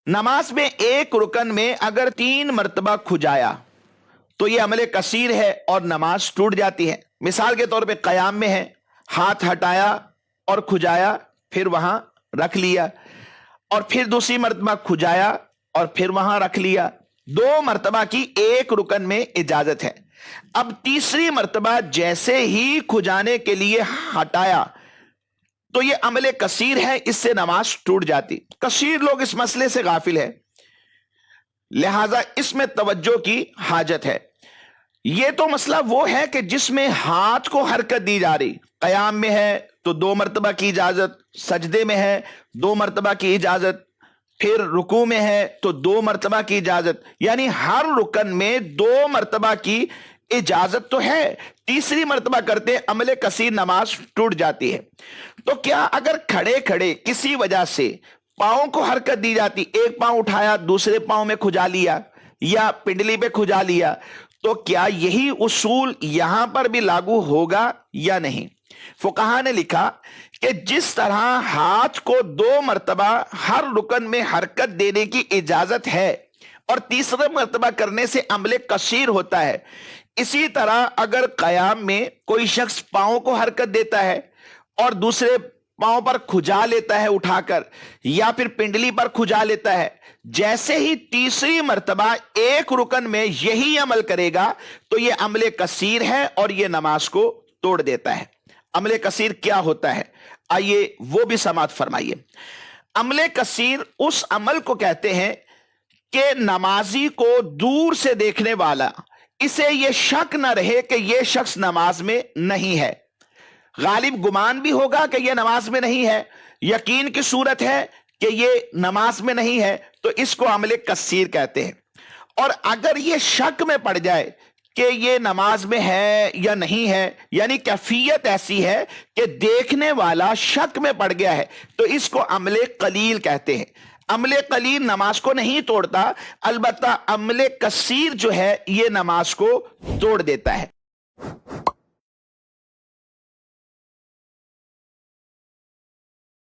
नमाज में एक रुकन में अगर 3 मरतबा खुजाया तो यह अमल कसीर है और नमाज टूट जाती है। मिसाल के तौर पे कयाम में है, हाथ हटाया और खुजाया, फिर वहां रख लिया, और फिर दूसरी मरतबा खुजाया और फिर वहां रख लिया। 2 मरतबा की एक रुकन में इजाजत है। अब तीसरी मरतबा जैसे ही खुजाने के लिए हटाया तो यह अमल कसीर है, इससे नमाज टूट जाती। कसीर लोग इस मसले से गाफिल है, लिहाजा इसमें तवज्जो की हाजत है। यह तो मसला वो है कि जिसमें हाथ को हरकत दी जा रही, कयाम में है तो 2 मरतबा की इजाजत, सजदे में है 2 मरतबा की इजाजत, फिर रुकू में है तो 2 मरतबा की इजाजत, यानी हर रुकन में 2 मरतबा की इजाजत तो है। तीसरी मरतबा करते अमले कसीर नमाज टूट जाती है। तो क्या अगर खड़े खड़े किसी वजह से पांव को हरकत दी जाती, एक पांव उठाया दूसरे पांव में खुजा लिया या पिंडली पे खुजा लिया, तो क्या यही उसूल यहां पर भी लागू होगा या नहीं? फुकहा ने लिखा कि जिस तरह हाथ को 2 मरतबा हर रुकन में हरकत देने की इजाजत है और तीसरे मरतबा करने से अमले कसीर होता है, इसी तरह अगर कयाम में कोई शख्स पांव को हरकत देता है और दूसरे पांव पर खुजा लेता है उठाकर, या फिर पिंडली पर खुजा लेता है, जैसे ही तीसरी मरतबा एक रुकन में यही अमल करेगा तो यह अमले कसीर है और यह नमाज को तोड़ देता है। अमले कसीर क्या होता है, आइए वो भी समाअत फरमाइए। अमले कसीर उस अमल को कहते हैं कि नमाजी को दूर से देखने वाला, इसे यह शक न रहे कि यह शख्स नमाज में नहीं है। गालिब गुमान भी होगा कि यह नमाज में नहीं है, यकीन की सूरत है कि यह नमाज में नहीं है, तो इसको अमले कसीर कहते हैं। और अगर यह शक में पड़ जाए कि यह नमाज में है या नहीं है, यानी कैफियत ऐसी है कि देखने वाला शक में पड़ गया है, तो इसको अमले कलील कहते हैं। अमले कलील नमाज को नहीं तोड़ता, अलबत्ता अमले कसीर जो है यह नमाज को तोड़ देता है।